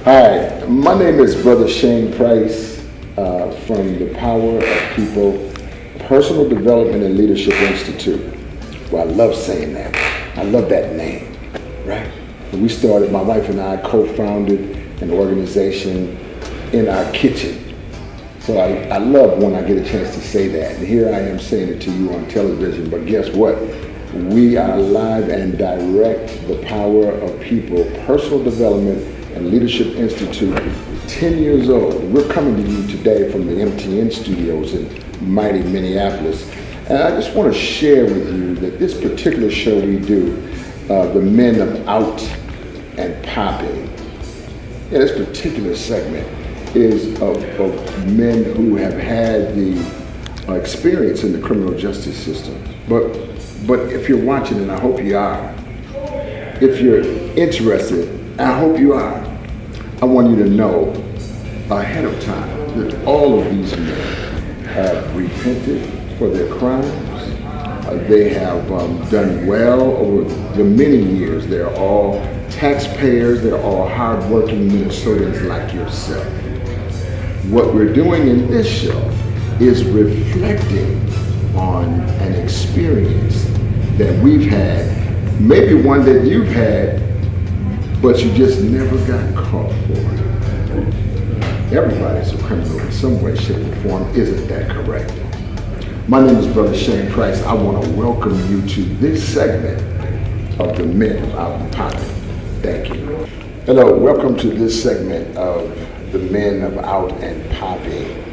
Hi, my name is Brother Shane Price from the Power of People Personal Development and Leadership Institute. Well, I love saying that. I love that name, right? When we started, my wife and I co-founded an organization in our kitchen. So I love when I get a chance to say that. And here I am saying it to you on television, but guess what? We are live and direct the Power of People Personal Development and Leadership Institute, 10 years old. We're coming to you today from the MTN studios in mighty Minneapolis. And I just want to share with you that this particular show we do, the Men of Out and Popping, this particular segment is of men who have had the experience in the criminal justice system. But if you're watching, and I hope you are, if you're interested, and I hope you are, I want you to know ahead of time that all of these men have repented for their crimes. They have done well over the many years. They're all taxpayers. They're all hardworking Minnesotans like yourself. What we're doing in this show is reflecting on an experience that we've had, maybe one that you've had, but you just never got caught for. Everybody's a criminal in some way, shape, or form. Isn't that correct? My name is Brother Shane Price. I want to welcome you to this segment of the Men of Out and Popping. Thank you. Hello, welcome to this segment of the Men of Out and Popping.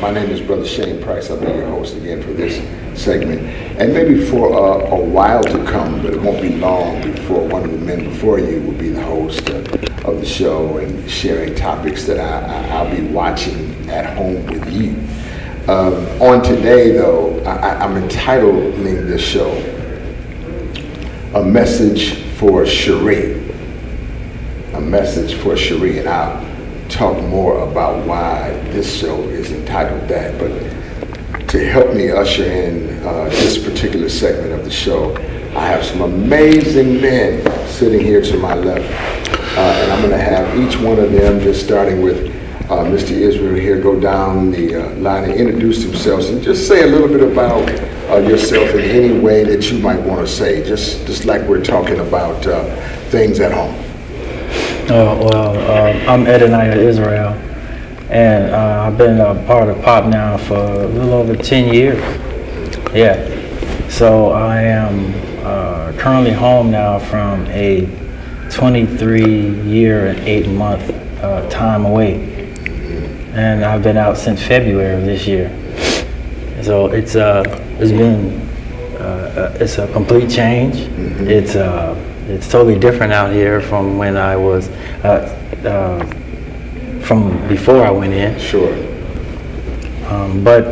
My name is Brother Shane Price. I'll be your host again for this segment. And maybe for a while to come, but it won't be long before one of the men before you will be the host of the show and sharing topics that I'll be watching at home with you. On today, though, I'm entitling this show A Message for Cherie. A Message for Cherie. And I'll talk more about why this show is entitled that. But to help me usher in this particular segment of the show, I have some amazing men sitting here to my left. And I'm going to have each one of them, just starting with Mr. Israel here, go down the line and introduce themselves and just say a little bit about yourself in any way that you might want to say, just like we're talking about things at home. I'm Edeniah Israel, and I've been a part of POP now for a little over 10 years. Yeah, so I am currently home now from a 23-year and 8-month time away. And I've been out since February of this year. So it's been it's a complete change. Mm-hmm. It's totally different out here from when I was from before I went in. Sure. But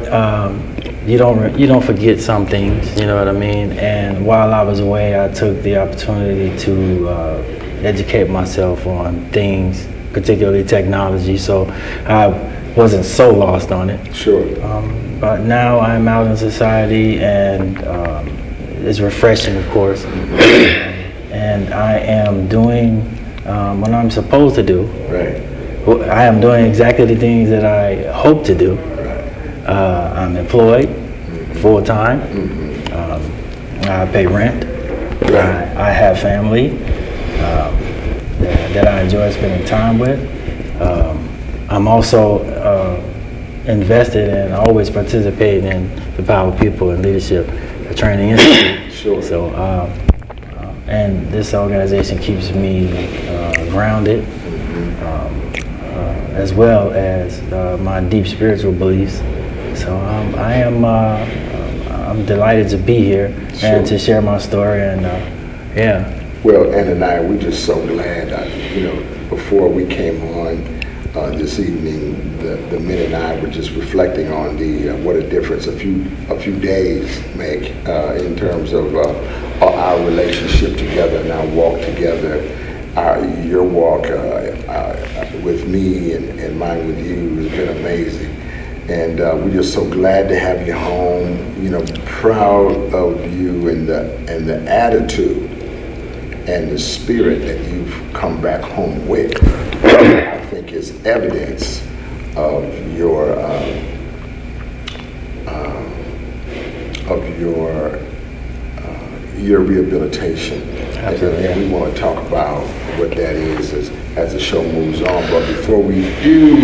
you don't forget some things, you know what I mean? And while I was away, I took the opportunity to educate myself on things, particularly technology, so I wasn't so lost on it. Sure. But now I'm out in society, and it's refreshing, of course. And I am doing what I'm supposed to do. Right. I am doing exactly the things that I hope to do. Right. I'm employed full time. I pay rent. Right. I have family that I enjoy spending time with. I'm also invested and always participating in the Power of People and Leadership Training Institute. Sure. So, and this organization keeps me grounded, as well as my deep spiritual beliefs. So I'm delighted to be here and to share my story. And yeah. Well, Ann and I, we're just so glad. Before we came on this evening, the men and I were just reflecting on what a difference a few days make in terms of our relationship together and our walk together. Your walk with me and mine with you has been amazing. And we're just so glad to have you home, proud of you and the attitude and the spirit that you've come back home with. I think is evidence of your rehabilitation. Absolutely. And we want to talk about what that is as the show moves on. But before we do,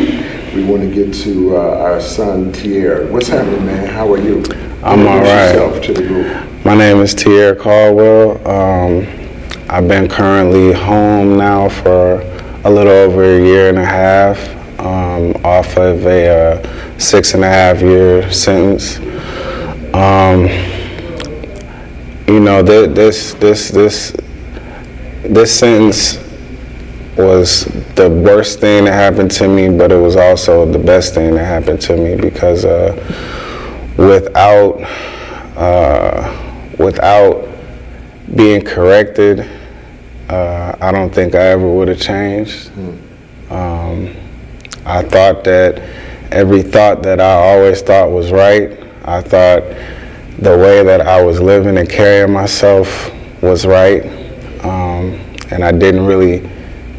we want to get to our son Tierre. What's happening, man? How are you? I'm all right. Yourself to the group. My name is Tierre Caldwell. I've been currently home now for a little over a year and a half, off of a 6.5-year sentence. You know, this sentence was the worst thing that happened to me, but it was also the best thing that happened to me because without being corrected, I don't think I ever would have changed. I thought that every thought that I always thought was right. I thought the way that I was living and carrying myself was right. And I didn't really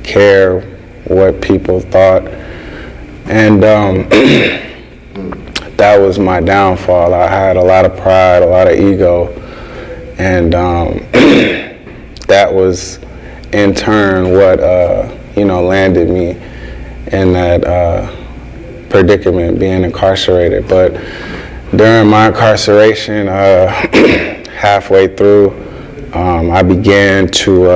care what people thought. And that was my downfall. I had a lot of pride, a lot of ego. And that was in turn what, landed me in that predicament, being incarcerated. But during my incarceration, halfway through, I began to,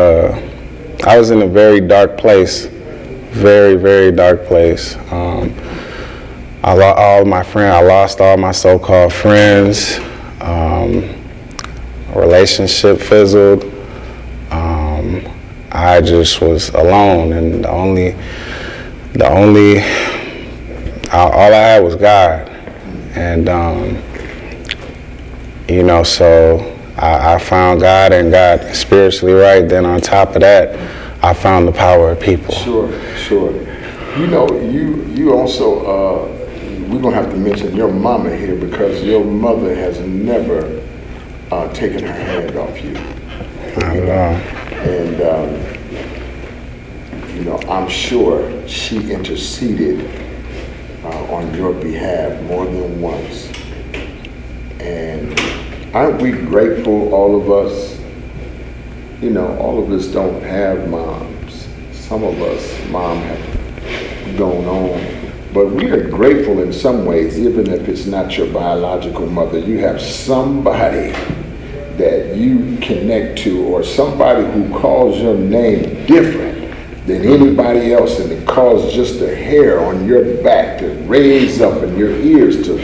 I was in a very dark place, very, very dark place. I lost all my so-called friends. Relationship fizzled. I just was alone, and all I had was God. And, so I found God and got spiritually right. Then on top of that, I found the power of people. Sure. You know, you also, we're going to have to mention your mama here because your mother has never taken her hand off you. Not at all. And, I'm sure she interceded on your behalf more than once. And aren't we grateful, all of us? All of us don't have moms. Some of us, mom have gone on. But we are grateful in some ways, even if it's not your biological mother. You have somebody that you connect to, or somebody who calls your name different than anybody else, and it causes just the hair on your back to raise up and your ears to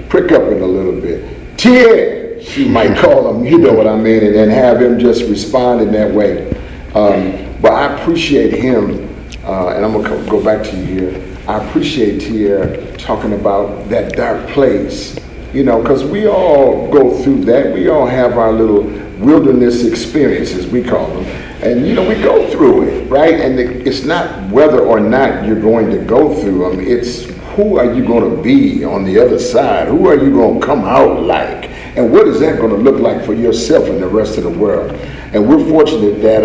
prick up in a little bit. Tierre, she might call him, you know what I mean, and then have him just respond in that way. But I appreciate him, and I'm gonna go back to you here. I appreciate Tierre talking about that dark place, because we all go through that. We all have our little wilderness experiences, we call them. And, we go through it, right? And it's not whether or not you're going to go through them. It's who are you going to be on the other side? Who are you going to come out like? And what is that going to look like for yourself and the rest of the world? And we're fortunate that,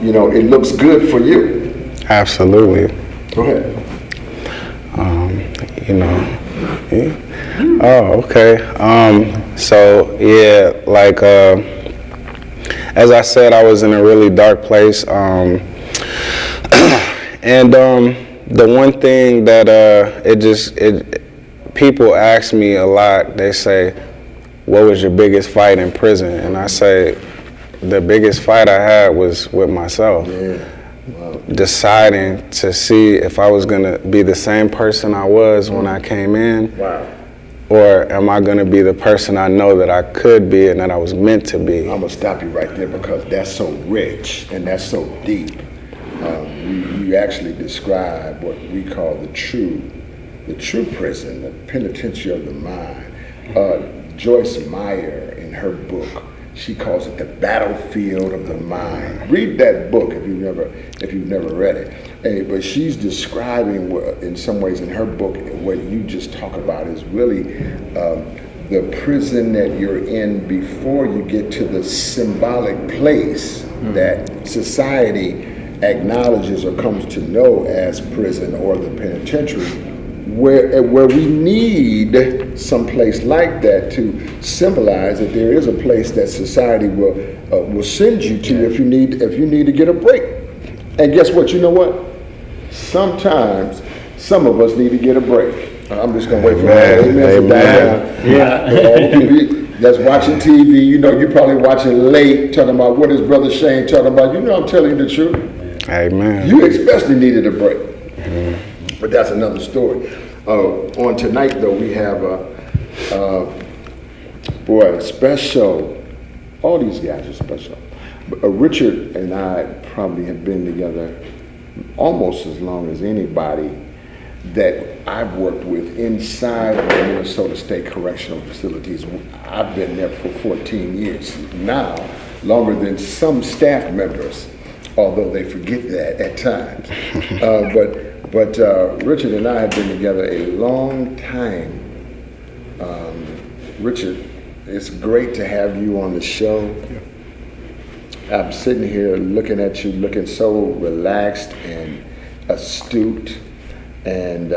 it looks good for you. Absolutely. Go ahead. Oh, okay. As I said, I was in a really dark place. And the one thing that people ask me a lot, they say, what was your biggest fight in prison? And I say, the biggest fight I had was with myself. Yeah. Wow. Deciding to see if I was going to be the same person I was when I came in. Wow. Or am I going to be the person I know that I could be and that I was meant to be? I'm going to stop you right there because that's so rich and that's so deep. You actually describe what we call the true prison, the penitentiary of the mind. Joyce Meyer, in her book, she calls it the battlefield of the mind. Read that book if you've never read it. But she's describing, in some ways in her book, what you just talk about is really the prison that you're in before you get to the symbolic place that society acknowledges or comes to know as prison or the penitentiary, where we need some place like that to symbolize that there is a place that society will send you to if you need to get a break. And guess what? You know what? Sometimes some of us need to get a break. I'm just gonna wait for that. Amen. Yeah. That's watching TV. You know, you're probably watching late, talking about what is Brother Shane talking about. You know, I'm telling you the truth. Amen. You especially needed a break. Mm-hmm. But that's another story. On tonight, though, we have a special. All these guys are special. Richard and I probably have been together almost as long as anybody that I've worked with inside of the Minnesota State Correctional Facilities. I've been there for 14 years now, longer than some staff members, although they forget that at times. But Richard and I have been together a long time. Richard, it's great to have you on the show. I'm sitting here looking at you, looking so relaxed and astute. And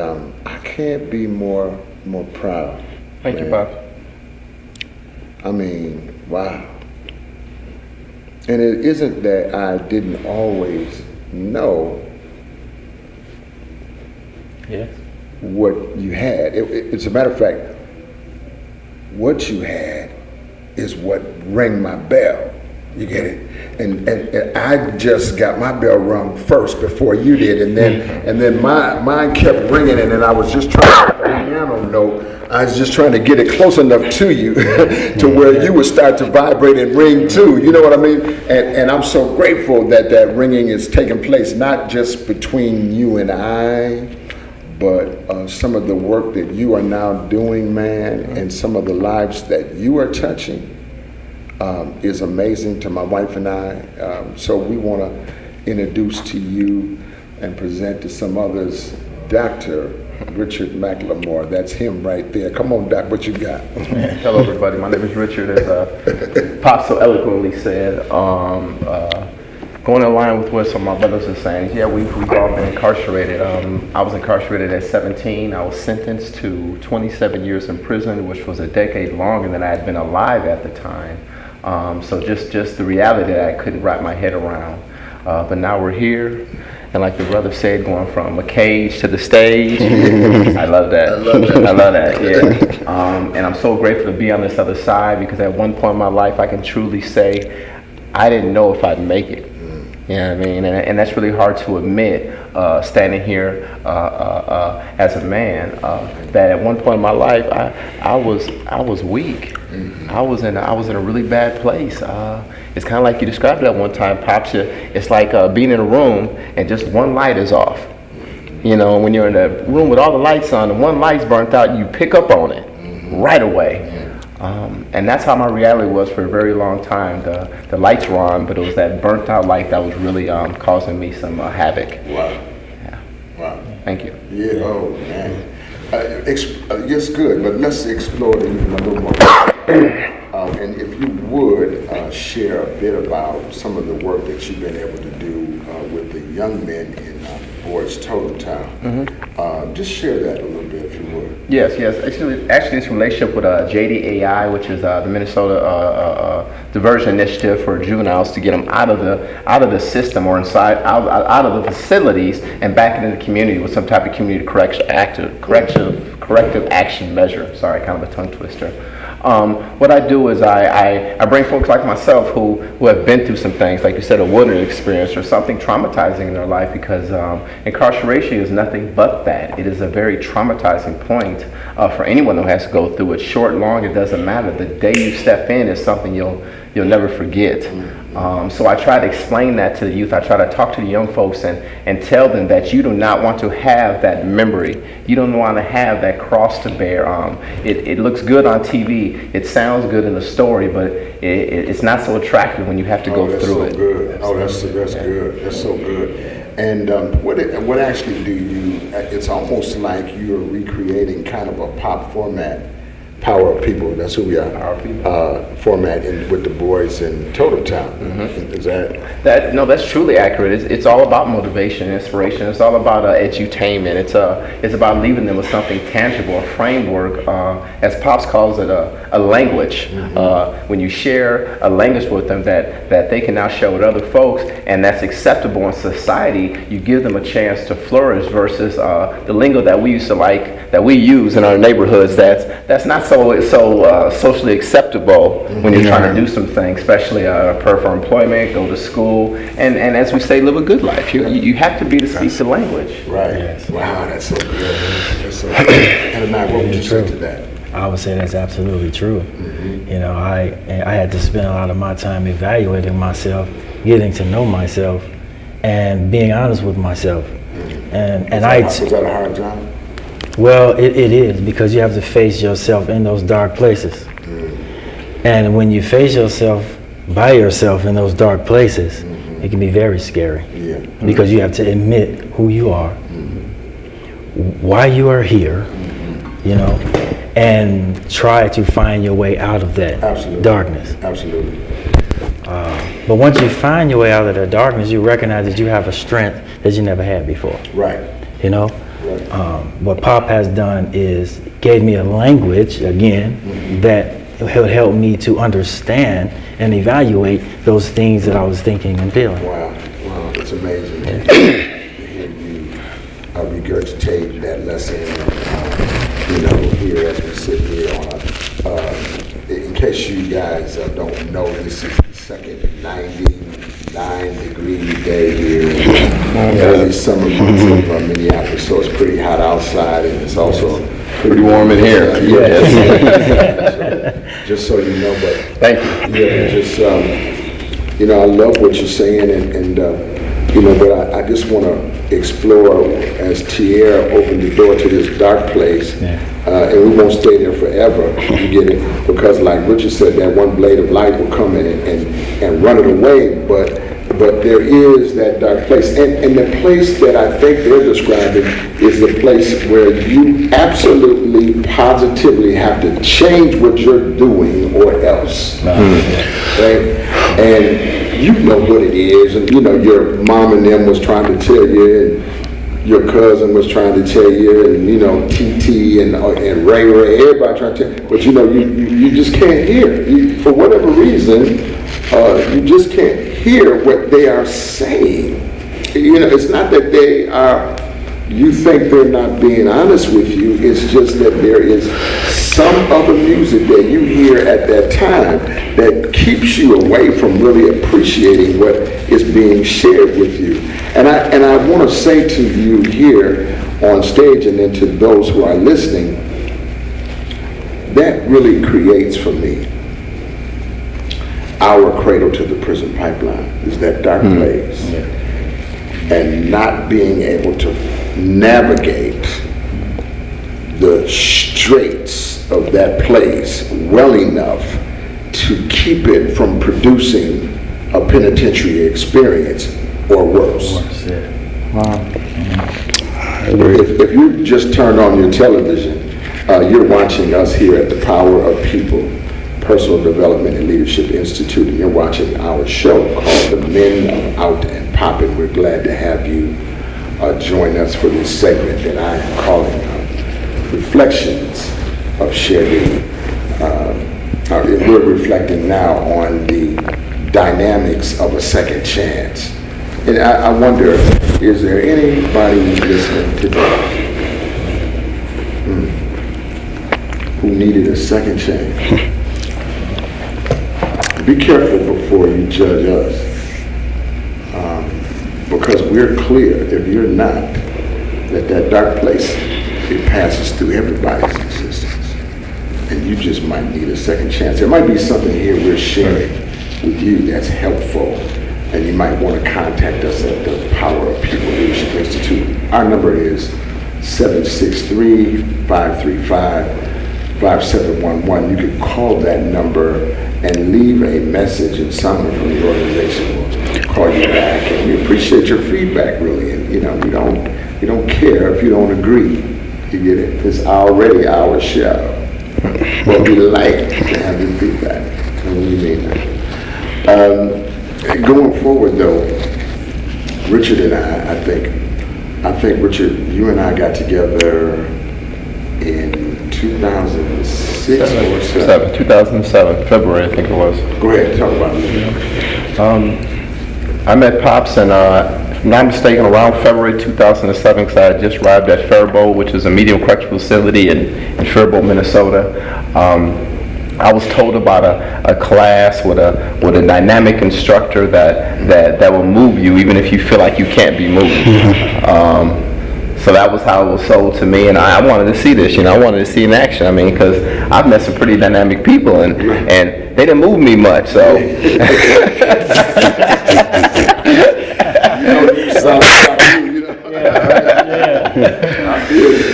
I can't be more proud. Thank you, Bob. I mean, wow. And it isn't that I didn't always know what you had. It's a matter of fact, what you had is what rang my bell. You get it? And I just got my bell rung first before you did, and then mine kept ringing, and then I was just trying to piano note. I was just trying to get it close enough to you to where you would start to vibrate and ring too. You know what I mean? And I'm so grateful that ringing is taking place, not just between you and I, but some of the work that you are now doing, man, and some of the lives that you are touching. Is amazing to my wife and I. So we want to introduce to you and present to some others Dr. Richard McLemore. That's him right there. Come on, Doc, what you got? Hello, everybody. My name is Richard, as Pop so eloquently said. Going in line with what some of my brothers are saying, yeah, we've all been incarcerated. I was incarcerated at 17. I was sentenced to 27 years in prison, which was a decade longer than I had been alive at the time. So just the reality that I couldn't wrap my head around. But now we're here, and like the brother said, going from a cage to the stage. I love that. I love that, yeah. And I'm so grateful to be on this other side, because at one point in my life, I can truly say, I didn't know if I'd make it. You know what I mean? And that's really hard to admit, standing here as a man, that at one point in my life, I was weak. Mm-hmm. I was in a really bad place. It's kind of like you described it at one time, Pops. It's like being in a room and just one light is off. You know, when you're in a room with all the lights on and one light's burnt out, you pick up on it right away. And that's how my reality was for a very long time. The lights were on, but it was that burnt out light that was really causing me some havoc. Wow. Yeah. Wow. Thank you. Yeah, oh man. Yes, good, but let's explore it even a little more. And if you would share a bit about some of the work that you've been able to do with the young men in Boys Totem Town. Just share that a little bit, if you would. Yes. Actually, this relationship with JDAI, which is the Minnesota Diversion Initiative for juveniles, to get them out of the system or out of the facilities and back into the community with some type of community corrective action measure. Sorry, kind of a tongue twister. What I do is I bring folks like myself who have been through some things, like you said, a wilderness experience or something traumatizing in their life, because incarceration is nothing but that. It is a very traumatizing point for anyone who has to go through it. Short, long, it doesn't matter. The day you step in is something you'll never forget. So I try to explain that to the youth. I try to talk to the young folks and tell them that you do not want to have that memory. You don't want to have that cross to bear. It looks good on TV. It sounds good in the story, but it's not so attractive when you have to go through it. Good. Oh, that's good. That's so good. And what actually do you? It's almost like you're recreating kind of a pop format Power of People. That's who we are. Power of People. Format with the boys in Totem Town. Is that? No, that's truly accurate. It's all about motivation, inspiration. It's all about edutainment. It's about leaving them with something tangible, a framework, as Pops calls it, a language. When you share a language with them that they can now share with other folks, and that's acceptable in society, you give them a chance to flourish versus the lingo that we used to like, that we use in our neighborhoods. That's not so socially acceptable when you're trying to do some things, especially prepare for employment, go to school, and as we say, live a good life. You have to be to speak the language. Right. Yes. Wow, that's so good. That's so good. And what would you say to that? I would say that's absolutely true. You know, I had to spend a lot of my time evaluating myself, getting to know myself, and being honest with myself. And Was that a hard job? Well, it is, because you have to face yourself in those dark places. And when you face yourself by yourself in those dark places, it can be very scary. Yeah. Because you have to admit who you are, why you are here, you know, and try to find your way out of that darkness. Absolutely. But once you find your way out of that darkness, you recognize that you have a strength that you never had before. Right. You know, what Pop has done is gave me a language again that will help me to understand and evaluate those things that I was thinking and feeling. Wow, it's amazing to hear you regurgitate that lesson. Here as we sit here on in case you guys don't know, this is the second 99-degree day here in early summer months of Minneapolis, so it's pretty hot outside, and it's also Pretty warm in here. Yes. So, just so you know, but Thank you. yeah, just I love what you're saying, and but I just want to explore as Tierra opened the door to this dark place, and we won't stay there forever. You get it? Because like Richard said, that one blade of light will come in and run it away, but there is that dark place, and the place that I think they're describing is the place where you absolutely, positively have to change what you're doing or else, right? And you know what it is, and your mom and them was trying to tell you, and your cousin was trying to tell you, and TT and Ray, everybody trying to tell you, but you just can't hear. For whatever reason, you just can't hear what they are saying. It's not that you think they're not being honest with you, it's just that there is some other music that you hear at that time that keeps you away from really appreciating what is being shared with you. And I want to say to you here on stage, and then to those who are listening, that really creates for me our cradle to the prison pipeline, is that dark place. And not being able to navigate the straits of that place well enough to keep it from producing a penitentiary experience or worse. If you just turned on your television, you're watching us here at the Power of People Personal Development and Leadership Institute, and you're watching our show called The Men Out and Poppin'. We're glad to have you join us for this segment that I'm calling Reflections of Sharing. We're reflecting now on the dynamics of a second chance. And I wonder, is there anybody listening today who needed a second chance? Be careful before you judge us, because we're clear, if you're not, that dark place, it passes through everybody's existence, and you just might need a second chance. There might be something here we're sharing with you that's helpful, and you might want to contact us at the Power of People Leadership Institute. Our number is 763-535-5711. You can call that number and leave a message, and someone from the organization will call you back. And we appreciate your feedback, really. And we don't care if you don't agree. You get it? It's already our show. but we like to have your feedback, and we mean that. Going forward, though, Richard and I think Richard, you and I got together in 2006 or 2007, February, I think it was. Go ahead, talk about it. I met Pops, and if I'm not mistaken, around February 2007, because I had just arrived at Faribault, which is a medium correctional facility in Faribault, Minnesota. I was told about a class with a dynamic instructor that will move you even if you feel like you can't be moved. So that was how it was sold to me, and I wanted to see this. I wanted to see in action. I mean, because I've met some pretty dynamic people, and they didn't move me much. So.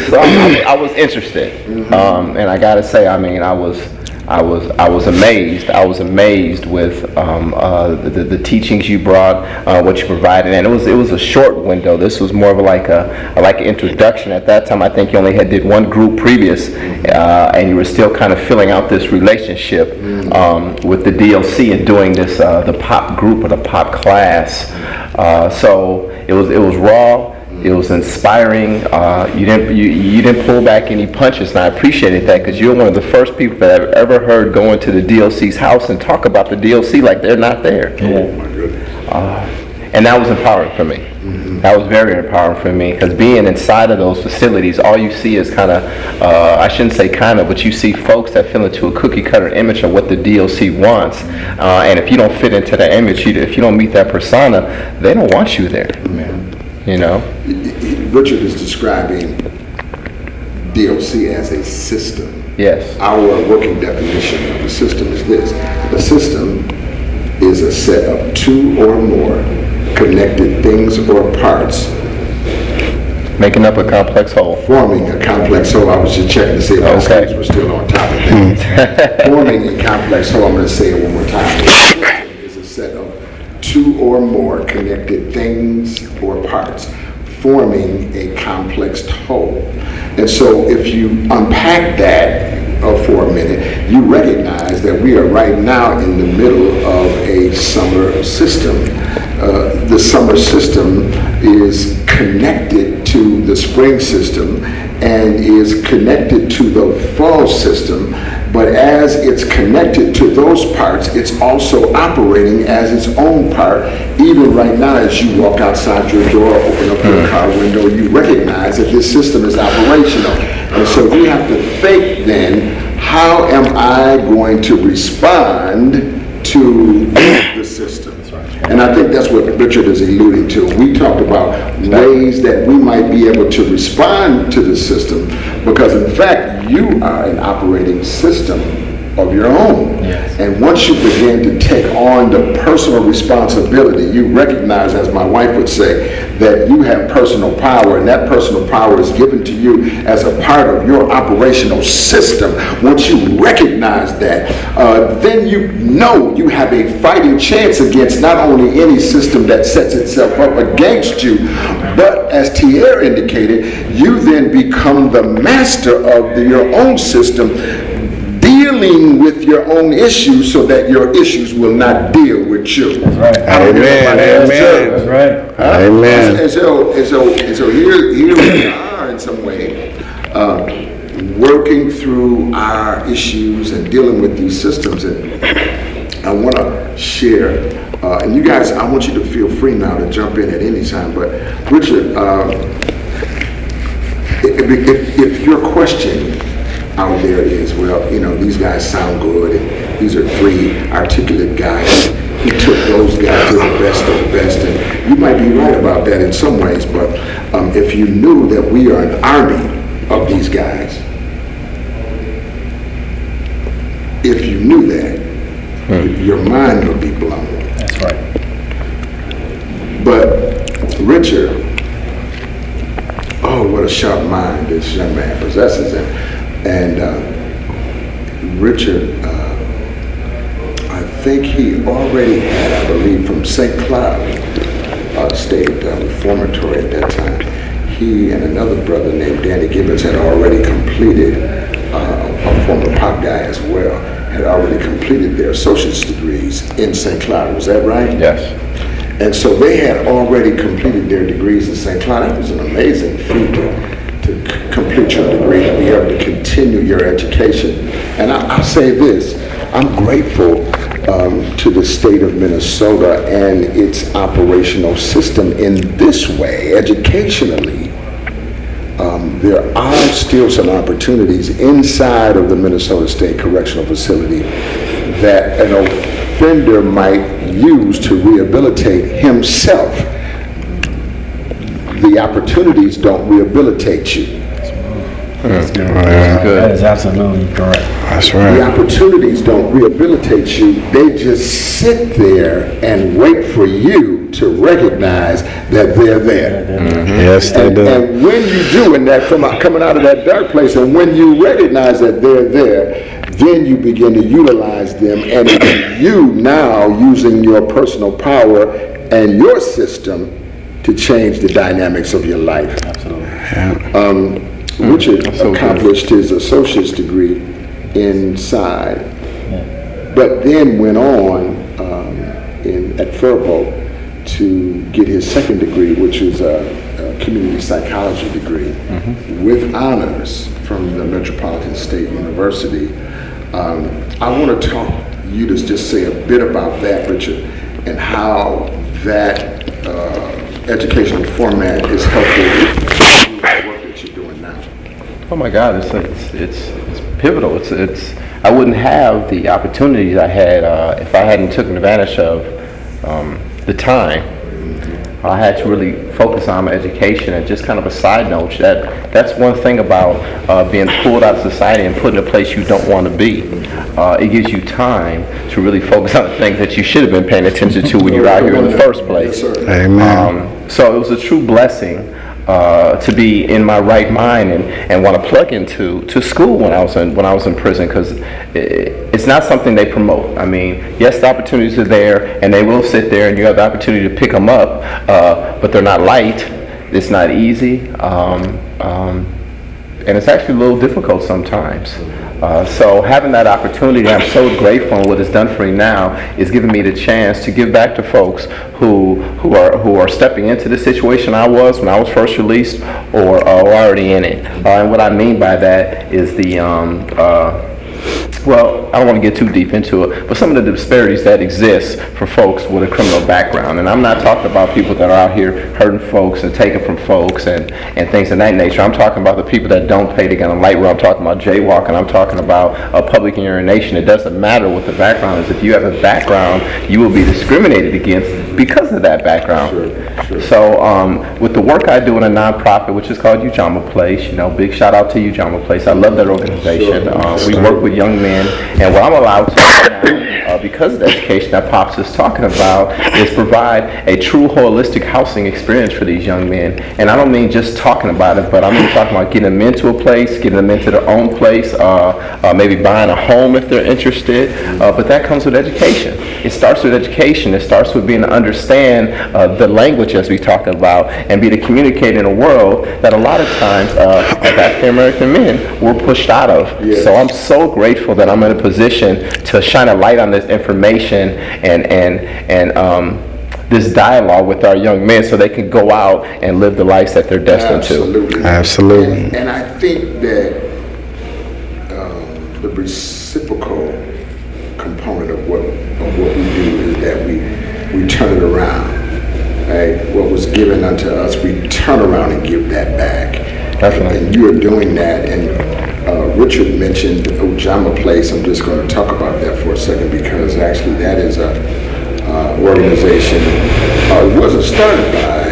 So I was interested, and I gotta say, I mean, I was amazed. I was amazed with the teachings you brought, what you provided, and it was a short window. This was more of like an introduction. At that time, I think you only did one group previous, and you were still kind of filling out this relationship with the DLC and doing this the pop group or the pop class. So it was raw. It was inspiring. You didn't pull back any punches, and I appreciated that because you're one of the first people that I've ever heard go into the DLC's house and talk about the DLC like they're not there. Oh my goodness. And that was empowering for me. That was very empowering for me because being inside of those facilities, all you see is kind of, I shouldn't say kind of, but you see folks that fit into a cookie cutter image of what the DLC wants. And if you don't fit into that image, if you don't meet that persona, they don't want you there. Richard is describing DLC as a system. Yes. Our working definition of the system is this. The system is a set of two or more connected things or parts making up a complex whole. Forming a complex whole. I was just checking to see if the students were still on top of things. Forming a complex whole, I'm going to say it one more time. The system is a set of two or more connected things or parts forming a complex whole. And so if you unpack that for a minute, you recognize that we are right now in the middle of a summer system. The summer system is connected to the spring system and is connected to the fall system, but as it's connected to those parts, it's also operating as its own part. Even right now, as you walk outside your door, open up your car window, you recognize that this system is operational. And so we have to think then, how am I going to respond to the system? And I think that's what Richard is alluding to. We talked about ways that we might be able to respond to the system, because in fact, you are an operating system of your own. Yes. And once you begin to take on the personal responsibility, you recognize, as my wife would say, that you have personal power, and that personal power is given to you as a part of your operational system. Once you recognize that, then you know you have a fighting chance against not only any system that sets itself up against you, but as Thierry indicated, you then become the master of your own system, dealing with your own issues so that your issues will not deal with you. That's right. Amen. Amen. That's right. Amen. And so here we are in some way, working through our issues and dealing with these systems. And I want to share, and you guys, I want you to feel free now to jump in at any time. But Richard, if your question out there is, well, you know, these guys sound good, and these are three articulate guys. He took those guys to the best of the best, and you might be right about that in some ways, but if you knew that we are an army of these guys, if you knew that, your mind would be blown. That's right. But Richard, oh, what a sharp mind this young man possesses. And Richard, I think he already had, I believe, from St. Cloud State Reformatory at that time, he and another brother named Danny Gibbons had already completed a former pop guy as well, had already completed their associate's degrees in St. Cloud. Was that right? Yes. And so they had already completed their degrees in St. Cloud. That was an amazing feat to complete your degree, to be able to continue your education. And I'll say this, I'm grateful to the state of Minnesota and its operational system in this way, educationally. There are still some opportunities inside of the Minnesota State Correctional Facility that an offender might use to rehabilitate himself. The opportunities don't rehabilitate you. That is absolutely correct. That's right. The opportunities don't rehabilitate you. They just sit there and wait for you to recognize that they're there. Yes, they do. And when you do, and that coming out of that dark place, and when you recognize that they're there, then you begin to utilize them, and it's you now using your personal power and your system to change the dynamics of your life. Absolutely. Richard accomplished his associate's degree inside, but then went on at Furbo to get his second degree, which is a community psychology degree with honors from the Metropolitan State University. I want to talk, you to just say a bit about that, Richard, and how that educational format is helpful with the work that you're doing now. Oh my God, it's pivotal. It's I wouldn't have the opportunities I had if I hadn't taken advantage of the time. I had to really focus on my education. And just kind of a side note, that's one thing about being pulled out of society and put in a place you don't want to be. It gives you time to really focus on the things that you should have been paying attention to when you were out here in the first place. Yes, sir. Amen. So it was a true blessing to be in my right mind and want to plug into school when I was in prison, because it's not something they promote. I mean, yes, the opportunities are there, and they will sit there, and you have the opportunity to pick them up, but they're not light. It's not easy, and it's actually a little difficult sometimes. So having that opportunity, I'm so grateful, and what it's done for me now is giving me the chance to give back to folks who are stepping into the situation I was when I was first released or already in it. And what I mean by that is well, I don't want to get too deep into it, but some of the disparities that exist for folks with a criminal background. And I'm not talking about people that are out here hurting folks and taking from folks and things of that nature. I'm talking about the people that don't pay to get on light rail. I'm talking about jaywalking. I'm talking about public urination. It doesn't matter what the background is. If you have a background, you will be discriminated against because of that background. Sure. So with the work I do in a nonprofit, which is called Ujamaa Place, big shout out to Ujamaa Place. I love that organization. We work with young men, and what I'm allowed to do now, because of the education that Pops is talking about, is provide a true holistic housing experience for these young men. And I don't mean just talking about it, but I mean talking about getting them into a place, getting them into their own place, maybe buying a home if they're interested. But that comes with education. It starts with education. It starts with being able to understand the language as we talk about, and be able to communicate in a world that a lot of times as African American men we're pushed out of. Yes. So I'm so grateful that I'm in a position to shine a light on this information and this dialogue with our young men, so they can go out and live the lives that they're destined to. Absolutely. And I think that the reciprocal component of what we do is that we turn it around. Right? What was given unto us, we turn around and give that back. Definitely. And you are doing that. And Richard mentioned Ujamaa Place. I'm just going to talk about that for a second, because actually that is a organization. It wasn't started by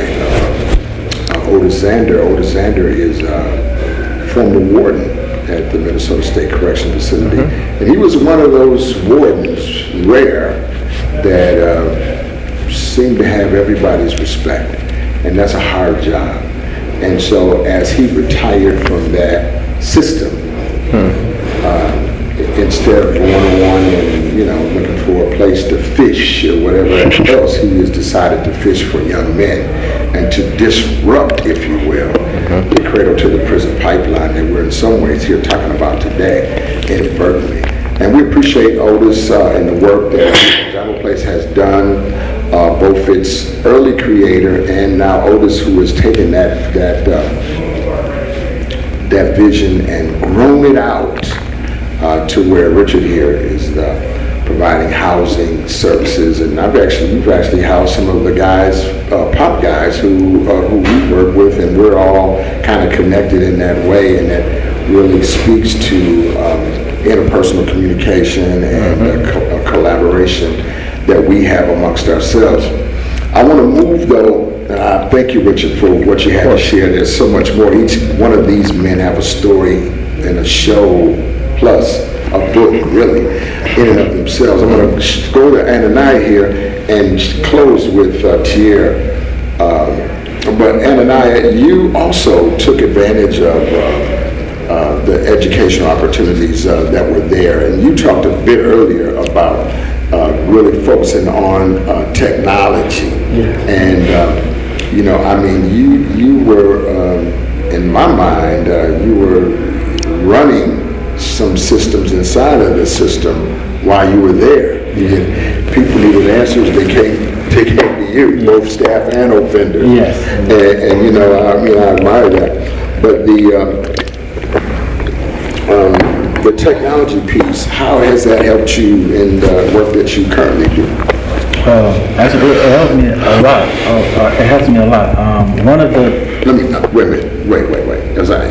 Otis Zander. Otis Zander is a former warden at the Minnesota State Correctional Facility. And he was one of those wardens, rare, that seemed to have everybody's respect. And that's a hard job. And so as he retired from that system, instead of going on and looking for a place place to fish or whatever else he has decided to fish for young men and to disrupt, if you will, the cradle to the prison pipeline that we're in some ways here talking about today inadvertently. And we appreciate Otis and the work that Java Place has done, both its early creator and now Otis, who has taken that vision and grown it out to where Richard here is providing housing services. And you've actually housed some of the guys, pop guys who we work with, and we're all kind of connected in that way, and that really speaks to interpersonal communication and collaboration that we have amongst ourselves. I want to move though, and I thank you, Richard, for what you had to share. There's so much more. Each one of these men have a story and a show, plus a book, really, in and of themselves. I'm going to go to Ananiah here and close with Tier. But Ananiah, you also took advantage of the educational opportunities that were there, and you talked a bit earlier about really focusing on technology. And you were in my mind, you were running some systems inside of the system while you were there. People needed answers, they came to you, both staff and offenders. Yes. And I admire that. But the technology piece, how has that helped you in the work that you currently do? Actually, it helps me a lot. It helps me a lot. One of the... Wait a minute. Wait.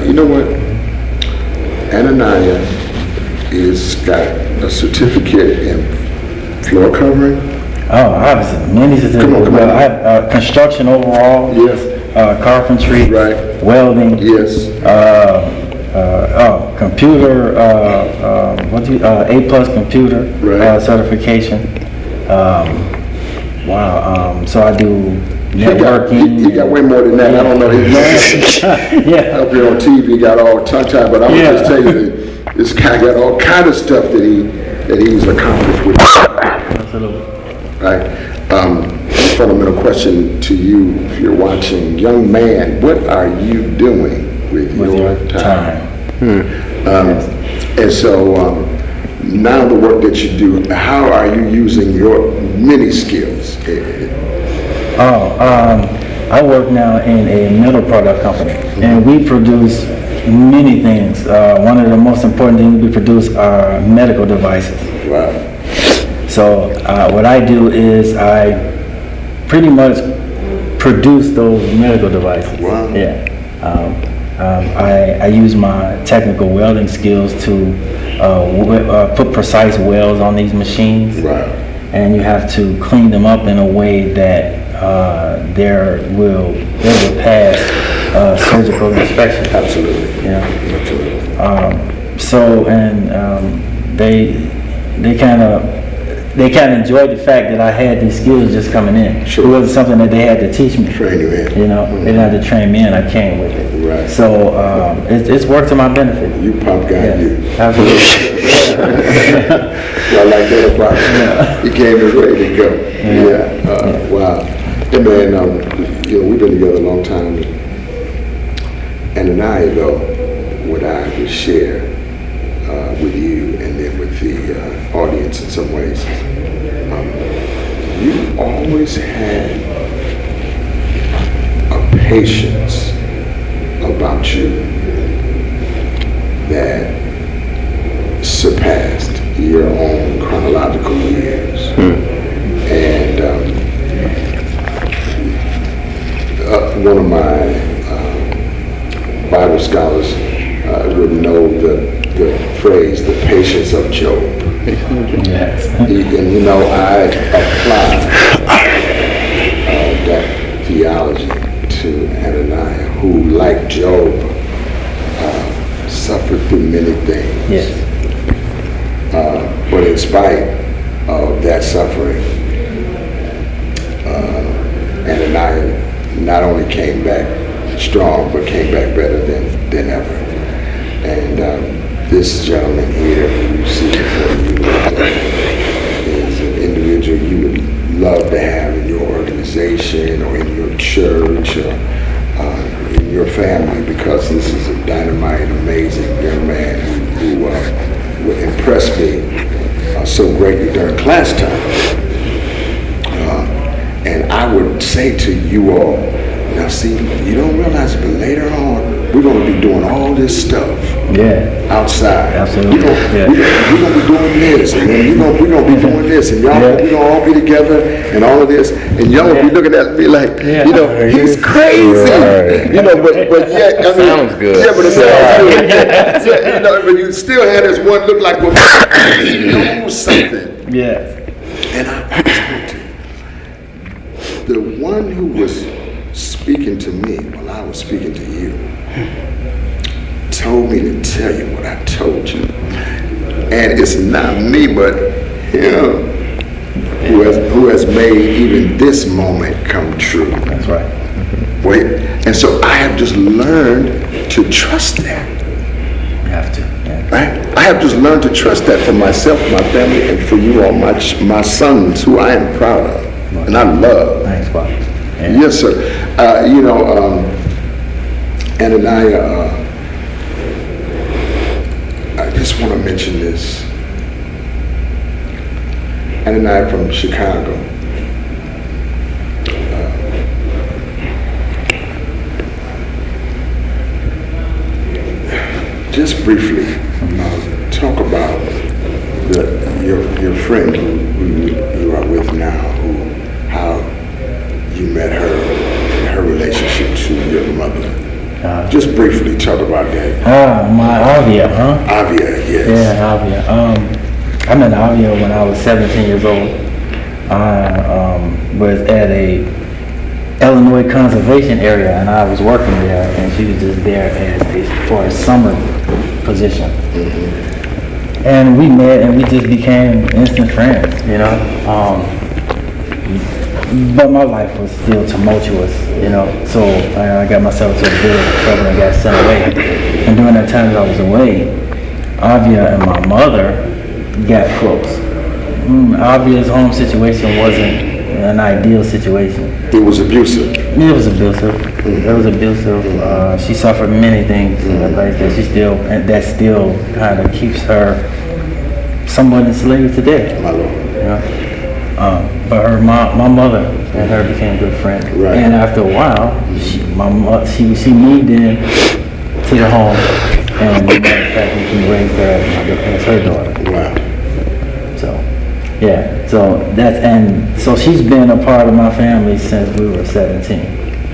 You know what? Ananiah is got a certificate in floor covering. Oh, I have many certificates. Come on. I have construction overall. Yes. Carpentry. Right. Welding. Yes. Computer. A+ computer Right. certification. So I do networking. He got way more than that. I don't know. Yeah. Up here on TV, he got all tongue-tied, but I'm going to just tell you that this guy got all kind of stuff that he's accomplished with. Absolutely. Right. Fundamental question to you, if you're watching, young man, what are you doing with your time? And so now the work that you do, how are you using your many skills? I work now in a metal product company, and we produce many things. One of the most important things we produce are medical devices. Wow. So what I do is I pretty much produce those medical devices. Wow. Yeah. I use my technical welding skills to put precise welds on these machines. Wow. And you have to clean them up in a way that they will pass surgical inspection. Absolutely. Yeah. Absolutely. They kind of enjoyed the fact that I had these skills just coming in. Sure. It wasn't something that they had to teach me. Train you in. They didn't have to train me in. I came with it. Right. So it's worked to my benefit. You pump guy, Yes, you. absolutely. I like that about you. He came in ready to go. Wow. Hey man, we've been together a long time. Ananiah, though, what I would share with you and then with the audience in some ways, you always had a patience about you that surpassed your own chronological years. And one of my Bible scholars would know the phrase, the patience of Job. Yes. I apply that theology to Ananiah, who, like Job, suffered through many things. Yes. But in spite of that suffering, Ananiah not only came back strong, but came back better than ever. And this gentleman here who you see before you is an individual love to have in your organization or in your church or in your family, because this is a dynamite, amazing young man who impressed me so greatly during class time. And I would say to you all, now see, you don't realize it, but later on, we're going to be doing all this stuff outside. Absolutely. We're going to be doing this, and then we're going to be doing this, and y'all, we're going to all be together, and all of this, and y'all will be looking at me like, you know, he's crazy. Right. You know, but yet, I mean, sounds good. Yeah, but it sounds good. Yeah, you know, but you still had this one look like, well, he knows something. Yeah. And I spoke to the one who was speaking to me while I was speaking to you, told me to tell you what I told you. And it's not me, but him who has made even this moment come true. That's right. Wait, and so I have just learned to trust that. You have to. Yeah. Right? I have just learned to trust that for myself, my family, and for you all, my sons, who I am proud of and I love. Thanks, Bob. Yeah. Yes, sir. You know, Ananiah, I just want to mention this. Ananiah from Chicago. Just briefly, talk about your friend who you are with now, how you met her and her relationship to your mother. Just briefly talk about that. My Avia, huh? Avia, yes. Yeah, Avia. I met Avia when I was 17 years old. I was at a Illinois conservation area, and I was working there, and she was just there for a summer position. Mm-hmm. And we met, and we just became instant friends, you know. But my life was still tumultuous, you know, so I got myself into a bit of trouble and got sent away. And during that time that I was away, Avia and my mother got close. Avia's home situation wasn't an ideal situation. It was abusive. It was abusive. Mm-hmm. It was abusive. She suffered many things in that place that still kind of keeps her somewhat enslaved today. My Lord. You know? But my mother and her became good friends. Right. And after a while, she moved in to the home, and in fact, we raised her as her daughter. Wow. So, yeah. So she's been a part of my family since we were 17.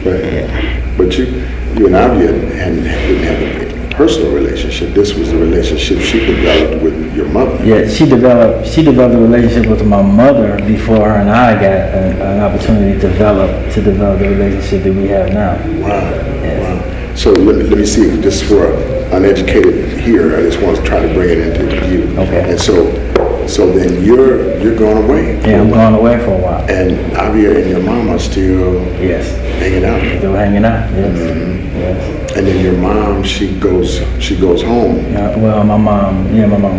Right. Yeah. But you and Avia didn't have a personal relationship. This was a relationship she developed with your mother. Yeah, she developed a relationship with my mother before her and I got an opportunity to develop the relationship that we have now. Wow. Yes. Wow. So let me see, just for uneducated here, I just want to try to bring it into you. Okay. And so then you're going away. Yeah, I'm going away for a while. And Avia and your mom are still hanging out. Still hanging out. Yes. Mm-hmm. Yes. And then your mom, she goes home. Yeah, well, my mom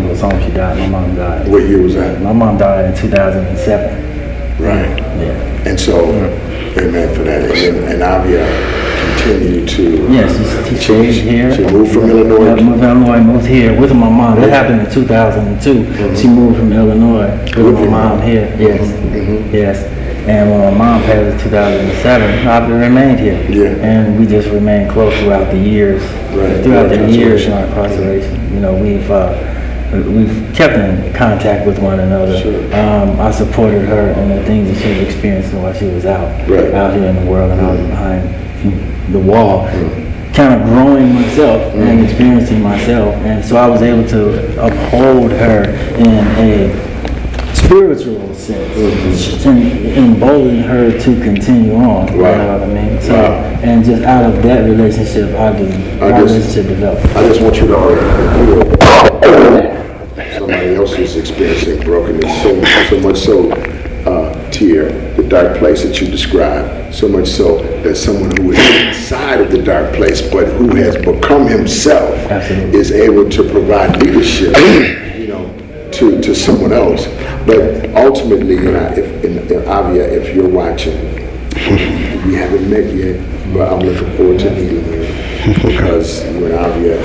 goes home. She died. My mom died. What year was that? My mom died in 2007. Right. Yeah. And so, amen for that. And Avia continued to. Yes, she moved here. She moved from Illinois. Yeah, moved from Illinois, moved here with my mom. That happened in 2002. Mm-hmm. She moved from Illinois with my mom here. Yes. Mm-hmm. Yes. And when my mom passed in 2007, I've remained here. Yeah. And we just remained close throughout the years. Right. Throughout the years in our incarceration. You know, we've kept in contact with one another. Sure. I supported her in the things that she was experiencing while she was out here in the world, and I was behind the wall. Kind of growing myself and experiencing myself. And so I was able to uphold her in a spiritual sense, and embolden her to continue on. You know what I mean? So, and just out of that relationship, our relationship developed. I just want you to know somebody else is experiencing brokenness, so much so, Tier, the dark place that you described, so much so that someone who is inside of the dark place, but who has become himself, is able to provide leadership, to someone else. But ultimately, Avia, if you're watching, we haven't met yet, but I'm looking forward to meeting you because you and Avia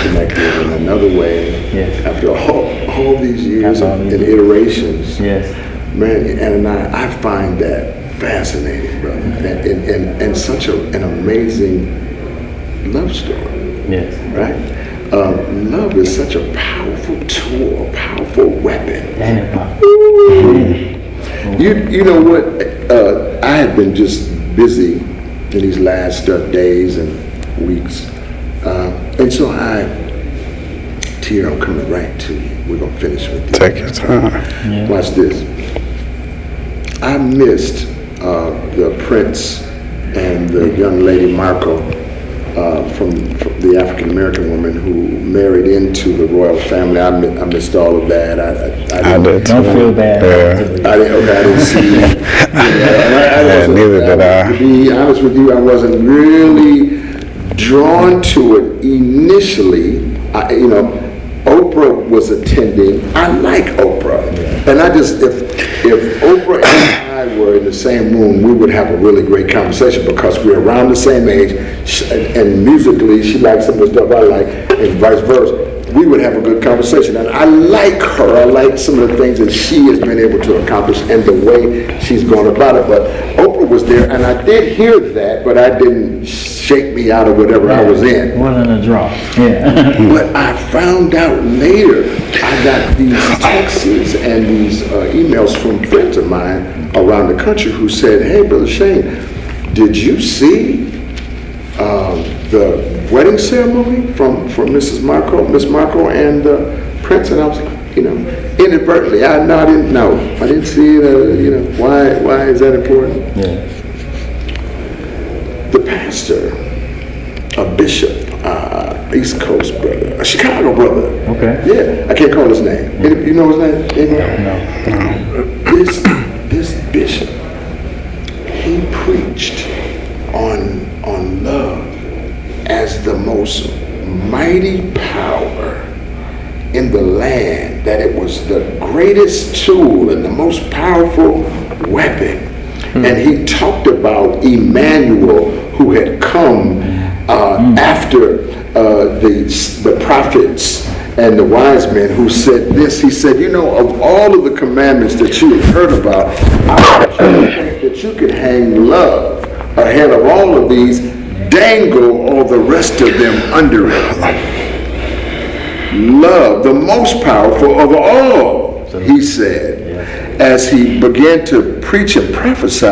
connected in another way. Yes. After all these years and Absolutely. iterations. Yes. Man, and I find that fascinating, brother, and such an amazing love story. Yes. Right? Love is such a powerful tool, a powerful weapon. Ain't it, Pop? You know what? I had been just busy in these last days and weeks, and so Tier, I'm coming right to you. We're gonna finish with this. Take your time. Yeah. Watch this. I missed the Prince and the young lady Marco from the African American woman who married into the royal family. I missed all of that. I did too. Don't feel bad. Yeah. I didn't see. Neither did I. To be honest with you, I wasn't really drawn to it initially. Oprah was attending. I like Oprah, and I just if Oprah and I were in the same room, we would have a really great conversation because we're around the same age, and musically she likes some of the stuff I like, and vice versa. We would have a good conversation, and I like her. I like some of the things that she has been able to accomplish and the way she's gone about it. But Oprah was there, and I did hear that, but I didn't shake me out of whatever I was in. It wasn't a draw. Yeah. But I found out later, I got these texts and these emails from friends of mine around the country who said, "Hey, Brother Shane, did you see the wedding ceremony from Miss Marco and Prince?" And I was like, inadvertently, I didn't know. I didn't see it. Why is that important? Yeah. The pastor, a bishop, East Coast brother, a Chicago brother. Okay. Yeah, I can't call his name. You know his name? No. This bishop, he preached on love as the most mighty power in the land, that it was the greatest tool and the most powerful weapon. And he talked about Emmanuel, who had come after the prophets and the wise men, who said this. He said, of all of the commandments that you have heard about, I want you to think that you could hang love ahead of all of these, dangle all the rest of them under it. Love, the most powerful of all, he said, as he began to preach and prophesy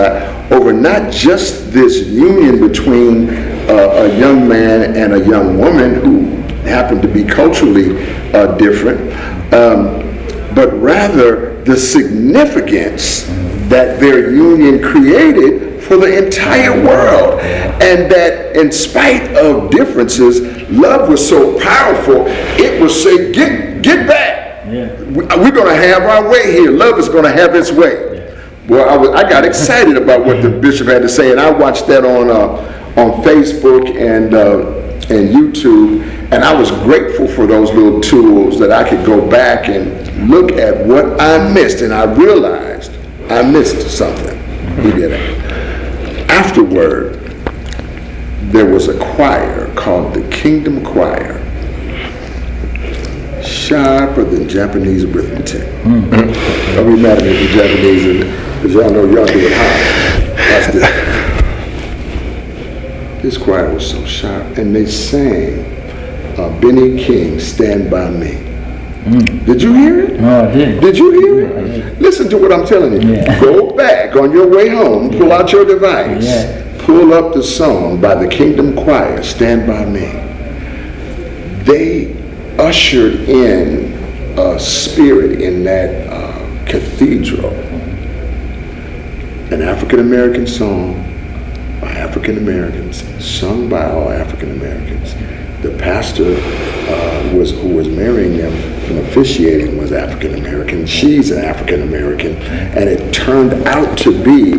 over not just this union between a young man and a young woman who happened to be culturally different, but rather the significance that their union created for the entire world. And that in spite of differences, love was so powerful, it would say, get back. Yeah. We're going to have our way here. Love is going to have its way. Well, I got excited about what the bishop had to say, and I watched that on Facebook and YouTube, and I was grateful for those little tools that I could go back and look at what I missed, and I realized I missed something. We did it. Afterward, there was a choir called the Kingdom Choir. Sharper than Japanese arithmetic. Don't be mad at me for Japanese, because y'all know y'all do it high. Watch this. This choir was so sharp, and they sang Benny King, Stand By Me. Did you hear it? No, I didn't. Did you hear it? I did. Listen to what I'm telling you. Yeah. Go back on your way home, pull out your device, pull up the song by the Kingdom Choir, Stand By Me. They ushered in a spirit in that cathedral, an African-American song by African Americans, sung by all African Americans. The pastor who was marrying them and officiating was African American. She's an African American, and it turned out to be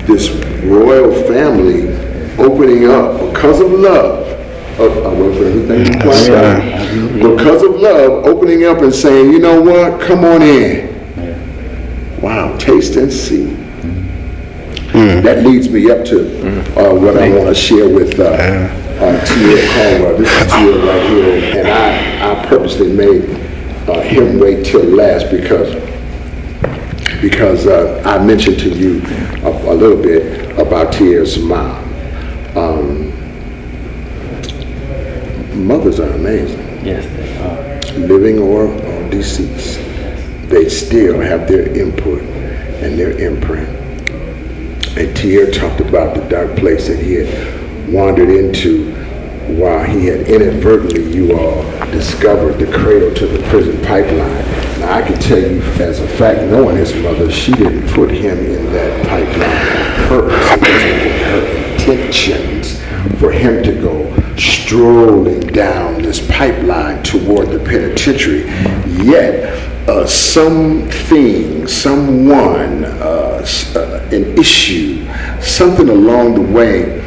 this royal family opening up because of love. I went for everything. Because of love, opening up and saying, you know what, come on in. Wow, taste and see. That leads me up to what I want to share with Tia Caldwell. This is Tia right here, and I purposely made him wait till last because I mentioned to you a little bit about Tia's mom. Mothers are amazing. Yes, they are. Living or deceased, they still have their input and their imprint. And Tia talked about the dark place that he had wandered into while he had inadvertently, you all, discovered the cradle to the prison pipeline. Now I can tell you as a fact, knowing his mother, she didn't put him in that pipeline on purpose. It wasn't in her intentions for him to go strolling down this pipeline toward the penitentiary. Yet, someone, an issue, something along the way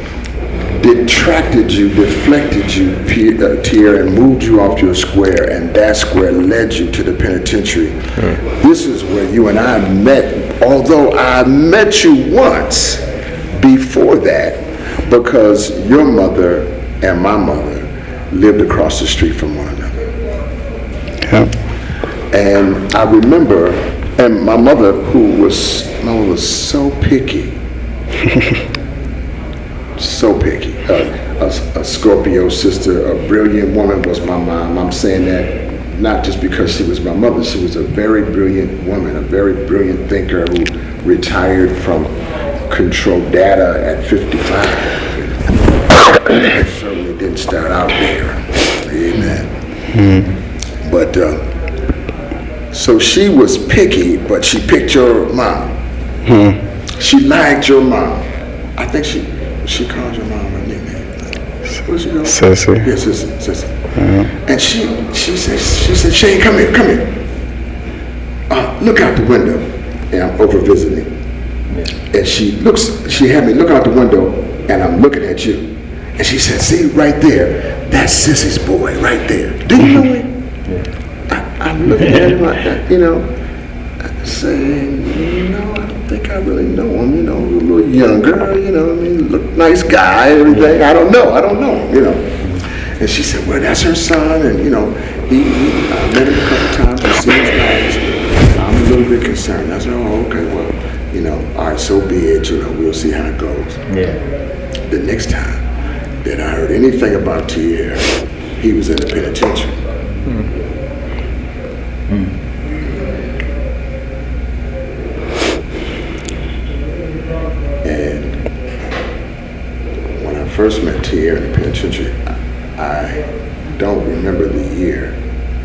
detracted you, deflected you, Tia, and moved you off your square, and that square led you to the penitentiary. This is where you and I met, although I met you once before that, because your mother and my mother lived across the street from one another. Yep. And I remember, and my mother was so picky, so picky. A Scorpio sister, a brilliant woman was my mom. I'm saying that not just because she was my mother, she was a very brilliant woman, a very brilliant thinker who retired from control data at 55. Certainly didn't start out there. Amen. But so she was picky, but she picked your mom. She liked your mom. I think she called your mom her nickname. What's your name? Sissy. Yes, Sissy. And she said, Shane, come here. Look out the window. And I'm over visiting. And she had me look out the window, and I'm looking at you. And she said, see, right there, that's Sissy's boy, right there. Do you know him? I'm looking at him like that, saying, I don't think I really know him, a little younger, look nice guy, everything. I don't know him, And she said, well, that's her son, and, I met him a couple times, he seems nice, but I'm a little bit concerned. I said, oh, okay, well, all right, so be it, we'll see how it goes. Yeah. The next time that I heard anything about Tia, he was in the penitentiary. And when I first met Tia in the penitentiary, I don't remember the year,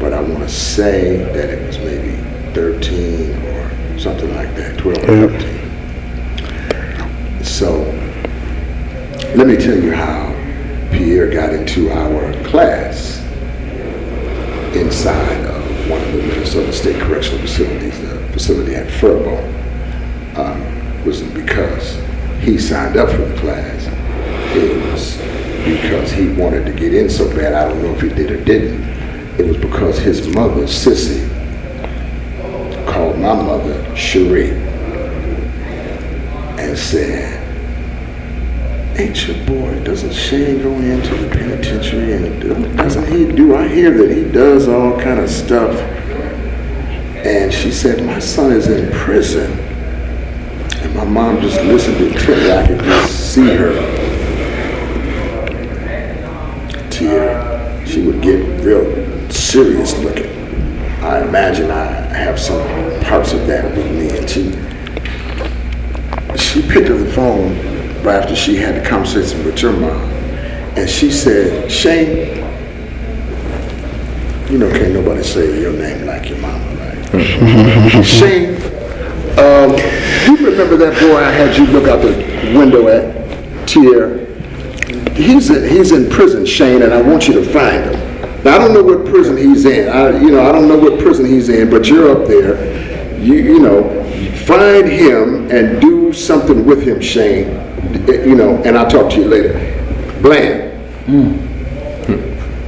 but I want to say that it was maybe 13 or something like that, 12 or 13. So, let me tell you how Pierre got into our class inside of one of the Minnesota State Correctional Facilities, the facility at Furbo. Was because he signed up for the class. It was because he wanted to get in so bad. I don't know if he did or didn't. It was because his mother, Sissy, called my mother Cherie and said, ain't your boy, doesn't Shane go into the penitentiary, and doesn't he do, I hear that he does all kind of stuff. And she said, my son is in prison. And my mom just listened intently. I could just see her. Tia, she would get real serious looking. I imagine I have some parts of that with me. And she picked up the phone right after she had the conversation with your mom, and she said, Shane, can't nobody say your name like your mama, right? Shane, you remember that boy I had you look out the window at, Tia? He's in prison, Shane, and I want you to find him. Now, I don't know what prison he's in. I don't know what prison he's in, but you're up there. Find him and do something with him, Shane. And I'll talk to you later. Bland.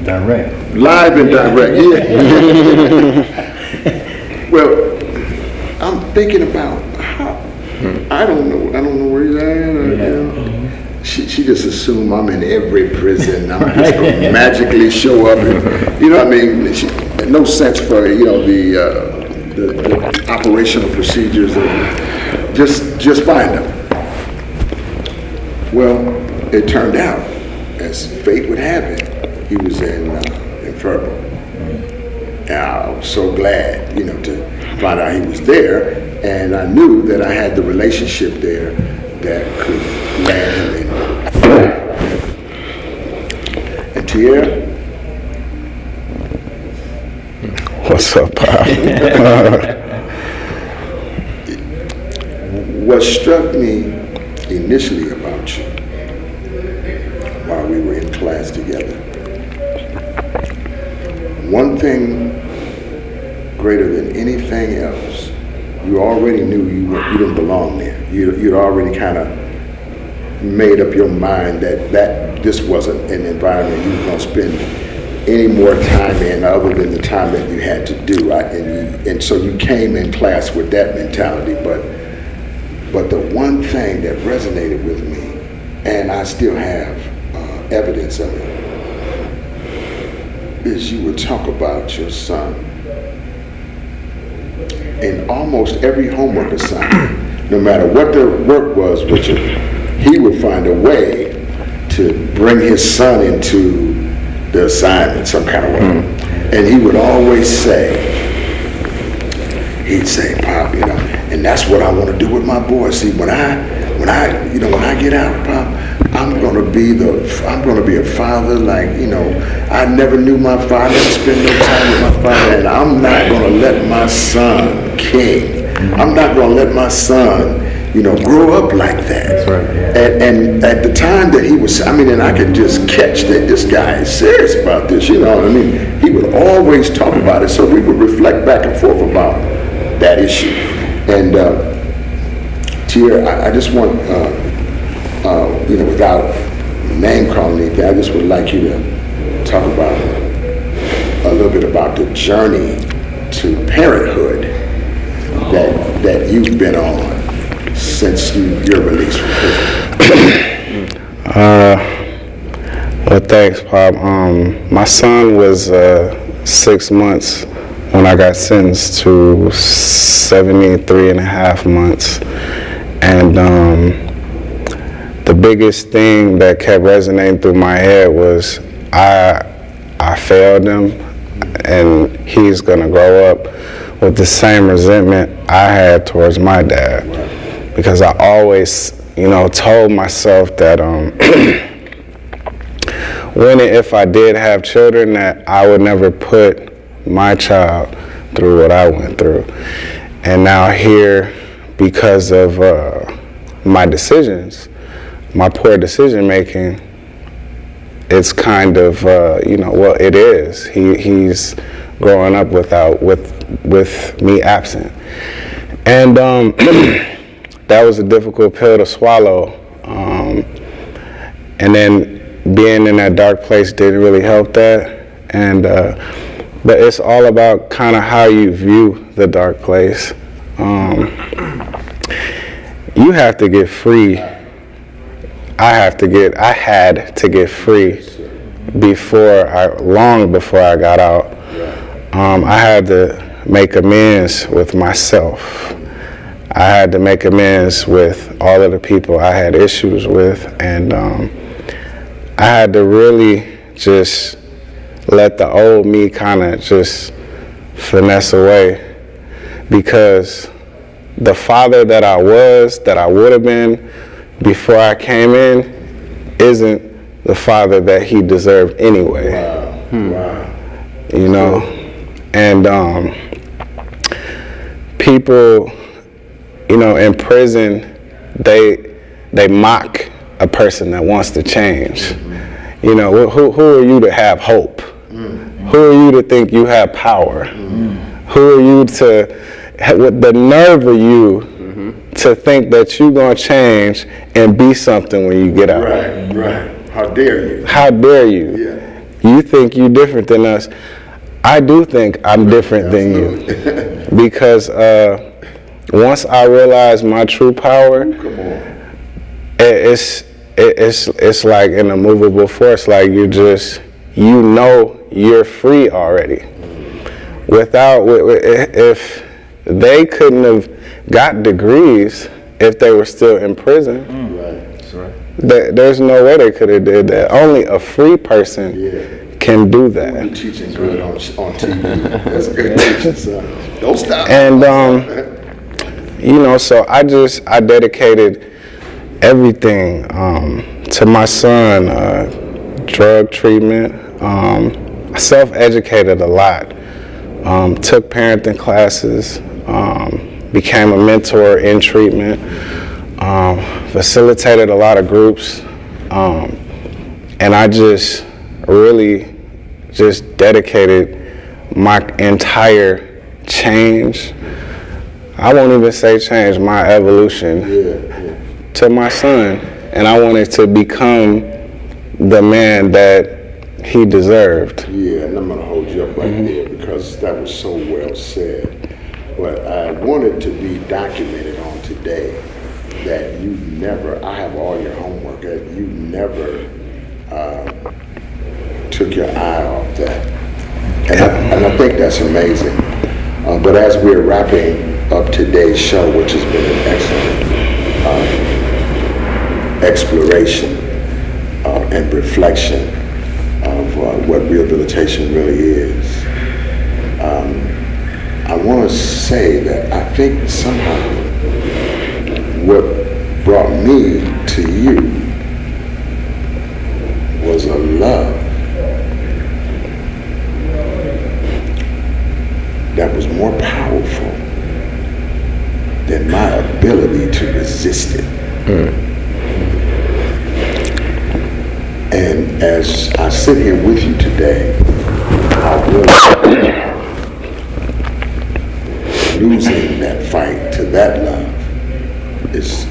Direct. Live and direct, yeah. Well, I'm thinking about how, I don't know where you're at. You know. She just assumed I'm in every prison. I'm just going to magically show up. And, you know what I mean? No sense for, you know, the operational procedures. Just find them. Well, it turned out, as fate would have it, he was in Furbo. And I was so glad, you know, to find out he was there. And I knew that I had the relationship there that could land him in. And Tierra? What's up, Pop? What struck me initially about you while we were in class together, one thing greater than anything else, you already knew you didn't belong there. You'd already kind of made up your mind that this wasn't an environment you were going to spend any more time in other than the time that you had to do. And so you came in class with that mentality. But the one thing that resonated with me, and I still have evidence of it, is you would talk about your son in almost every homework assignment, no matter what the work was, which he would find a way to bring his son into the assignment some kind of way. And he would always say, Pop, you know, and that's what I want to do with my boy. See, when I get out, Pop, I'm gonna be a father like, you know, I never knew my father, I never spent no time with my father, and I'm not gonna let my son king. I'm not gonna let my son, you know, grow up like that. That's right. Yeah. And at the time that he was, and I could just catch that this guy is serious about this, you know what I mean? He would always talk about it, so we would reflect back and forth about that issue. And Tia, I just want, you know, without name calling anything, I just would like you to talk about a little bit about the journey to parenthood that you've been on since your release from prison. Well, thanks, Pop. My son was 6 months when I got sentenced to 73 and a half months. And the biggest thing that kept resonating through my head was I failed him, and he's gonna grow up with the same resentment I had towards my dad. Because I always, you know, told myself that when and if I did have children, that I would never put my child through what I went through. And now here, because of my decisions, my poor decision making, it's kind of, you know, well, it is. He's growing up with me absent. And that was a difficult pill to swallow. And then being in that dark place didn't really help that. And but it's all about kind of how you view the dark place. You have to get free. I had to get free long before I got out. I had to make amends with myself. I had to make amends with all of the people I had issues with, and I had to really just let the old me kind of just finesse away, because the father that I would have been before I came in, isn't the father that he deserved anyway. Wow. You know, and people, you know, in prison, they mock a person that wants to change. You know, who are you to have hope? Who are you to think you have power? Who are you to, with the nerve of you to think that you're gonna change and be something when you get out? Right. How dare you? How dare you? Yeah. you think you're different than us. I do think I'm different than you. Because once I realized my true power, it's like an immovable force. Like you're free already. If they couldn't have got degrees if they were still in prison, That's right. there's no way they could have did that. Only a free person can do that. You're teaching good on TV. That's good teaching, son. Don't stop. And so I dedicated everything to my son. Drug treatment. I self-educated a lot. Took parenting classes. Became a mentor in treatment. Facilitated a lot of groups. And I just really dedicated my entire change. I won't even say change, my evolution to my son. And I wanted to become the man that he deserved. Yeah, and I'm going to hold you up right there because that was so well said. But I wanted to be documented on today that I have all your homework, that you never took your eye off that. And I think that's amazing. But as we're wrapping up today's show, which has been an excellent exploration and reflection of what rehabilitation really is, I want to say that I think somehow what brought me to you was a love that was more powerful than my ability to resist it. And as I sit here with you today, I realize losing that fight to that love is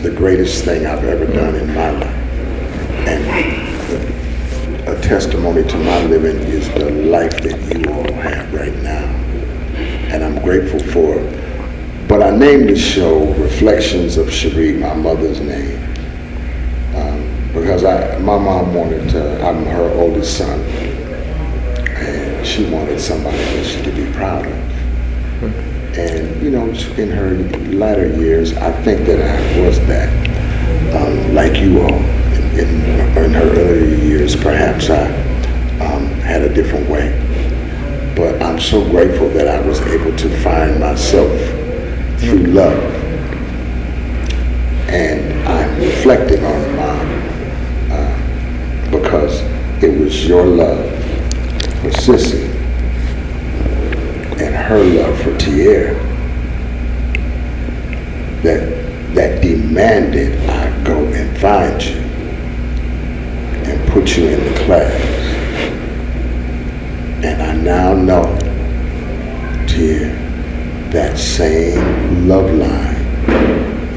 the greatest thing I've ever done in my life. And a testimony to my living is the life that you all have right now. And I'm grateful for it. But I named this show Reflections of Cherie, my mother's name. Because my mom I'm her oldest son. And she wanted somebody that she could be proud of. And, in her latter years, I think that I was that, like you all. In her earlier years, perhaps I had a different way. But I'm so grateful that I was able to find myself through love. And I'm reflecting on Mom because it was your love for Sissy and her love for Tierra that demanded I go and find you and put you in the class. And I now know, Tierra, that same love line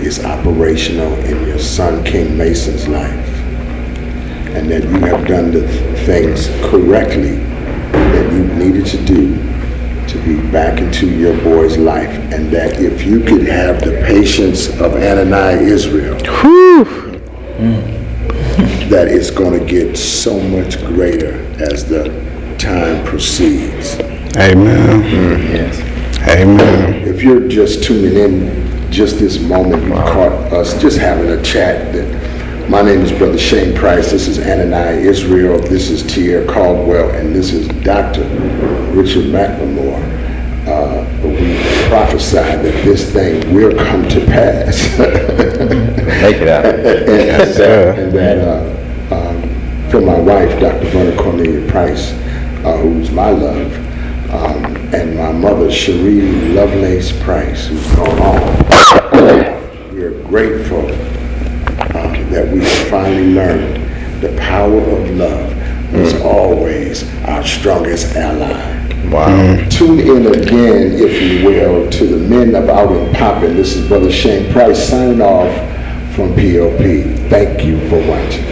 is operational in your son King Mason's life, and that you have done the things correctly that you needed to do to be back into your boy's life, and that if you could have the patience of Anani Israel, that it's going to get so much greater as the time proceeds. Amen. Yes. Amen. If you're just tuning in just this moment, you caught us just having a chat. My name is Brother Shane Price. This is Anani Israel. This is Tierra Caldwell, and this is Dr. Richard McLemore. We prophesied that this thing will come to pass. Make it out. And that for my wife, Dr. Verna Cornelia Price, who's my love, and my mother, Cherie Lovelace Price, who's gone on. We're grateful that we finally learned the power of love is always our strongest ally. Wow. Tune in again, if you will, to the Men of Out and Poppin'. This is Brother Shane Price signing off from POP. Thank you for watching.